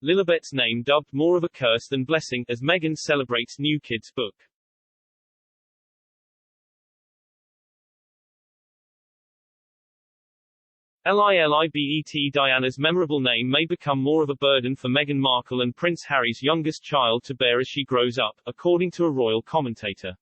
Lilibet's name dubbed more of a curse than blessing, as Meghan celebrates new kids' book. Lilibet Diana's memorable name may become more of a burden for Meghan Markle and Prince Harry's youngest child to bear as she grows up, according to a royal commentator.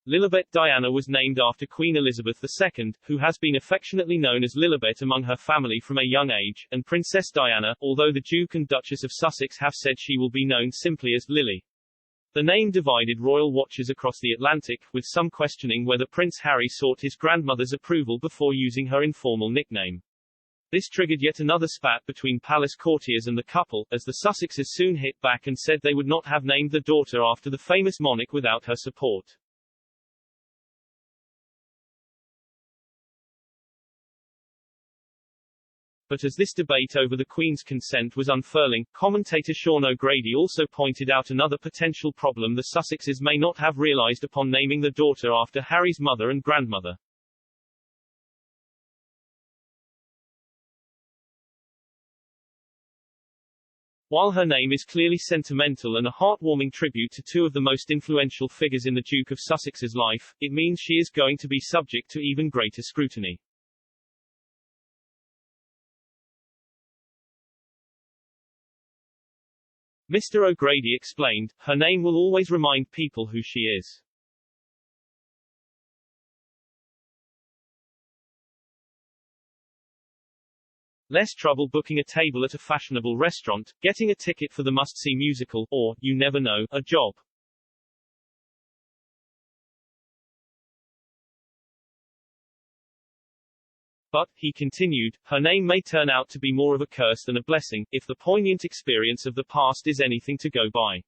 Lilibet Diana was named after Queen Elizabeth II, who has been affectionately known as Lilibet among her family from a young age, and Princess Diana, although the Duke and Duchess of Sussex have said she will be known simply as Lily. The name divided royal watchers across the Atlantic, with some questioning whether Prince Harry sought his grandmother's approval before using her informal nickname. This triggered yet another spat between palace courtiers and the couple, as the Sussexes soon hit back and said they would not have named the daughter after the famous monarch without her support. But as this debate over the Queen's consent was unfurling, commentator Sean O'Grady also pointed out another potential problem the Sussexes may not have realized upon naming the daughter after Harry's mother and grandmother. While her name is clearly sentimental and a heartwarming tribute to two of the most influential figures in the Duke of Sussex's life, it means she is going to be subject to even greater scrutiny. Mr. O'Grady explained, "Her name will always remind people who she is. Less trouble booking a table at a fashionable restaurant, getting a ticket for the must-see musical, or, you never know, a job." But, he continued, her name may turn out to be more of a curse than a blessing, if the poignant experience of the past is anything to go by.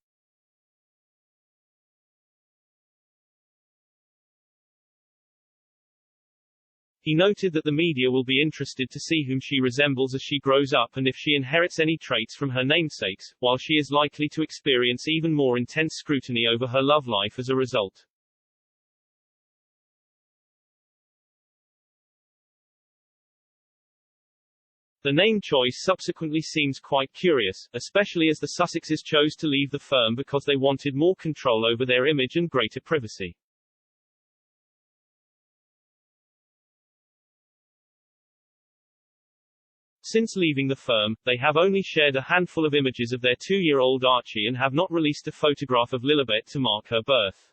He noted that the media will be interested to see whom she resembles as she grows up and if she inherits any traits from her namesakes, while she is likely to experience even more intense scrutiny over her love life as a result. The name choice subsequently seems quite curious, especially as the Sussexes chose to leave the firm because they wanted more control over their image and greater privacy. Since leaving the firm, they have only shared a handful of images of their 2-year-old Archie and have not released a photograph of Lilibet to mark her birth.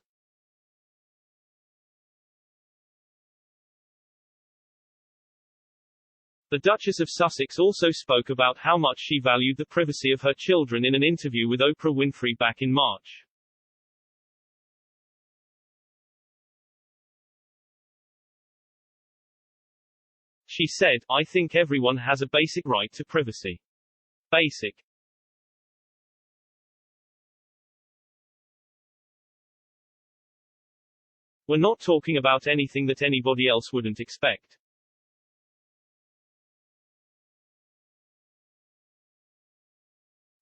The Duchess of Sussex also spoke about how much she valued the privacy of her children in an interview with Oprah Winfrey back in March. She said, "I think everyone has a basic right to privacy. Basic. We're not talking about anything that anybody else wouldn't expect."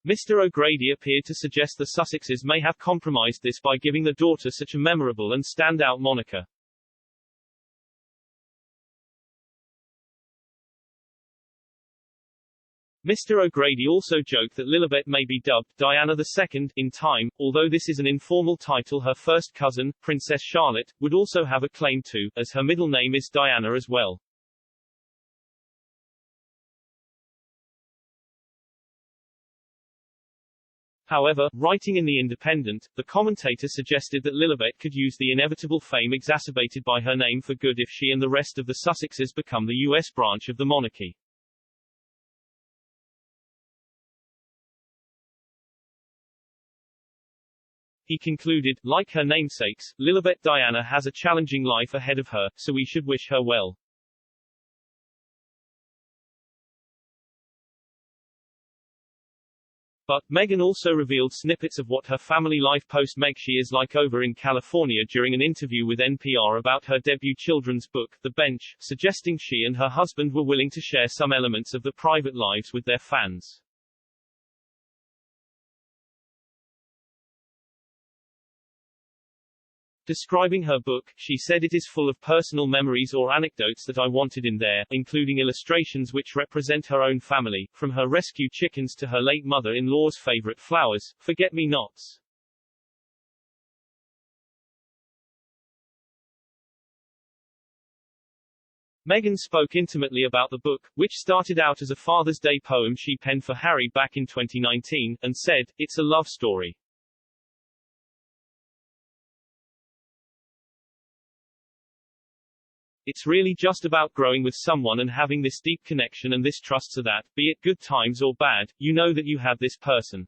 Mr. O'Grady appeared to suggest the Sussexes may have compromised this by giving the daughter such a memorable and standout moniker. Mr. O'Grady also joked that Lilibet may be dubbed Diana II in time, although this is an informal title her first cousin, Princess Charlotte, would also have a claim to, as her middle name is Diana as well. However, writing in The Independent, the commentator suggested that Lilibet could use the inevitable fame exacerbated by her name for good if she and the rest of the Sussexes become the U.S. branch of the monarchy. He concluded, like her namesakes, Lilibet Diana has a challenging life ahead of her, so we should wish her well. But, Meghan also revealed snippets of what her family life post-Meg she is like over in California during an interview with NPR about her debut children's book, The Bench, suggesting she and her husband were willing to share some elements of their private lives with their fans. Describing her book, she said it is full of personal memories or anecdotes that I wanted in there, including illustrations which represent her own family, from her rescue chickens to her late mother-in-law's favorite flowers, forget-me-nots. Meghan spoke intimately about the book, which started out as a Father's Day poem she penned for Harry back in 2019, and said, "It's a love story. It's really just about growing with someone and having this deep connection and this trust so that, be it good times or bad, you know that you have this person.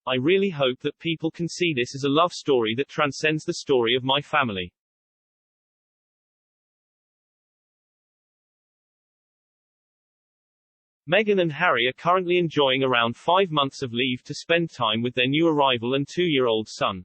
I really hope that people can see this as a love story that transcends the story of my family." Meghan and Harry are currently enjoying around 5 months of leave to spend time with their new arrival and 2-year-old son.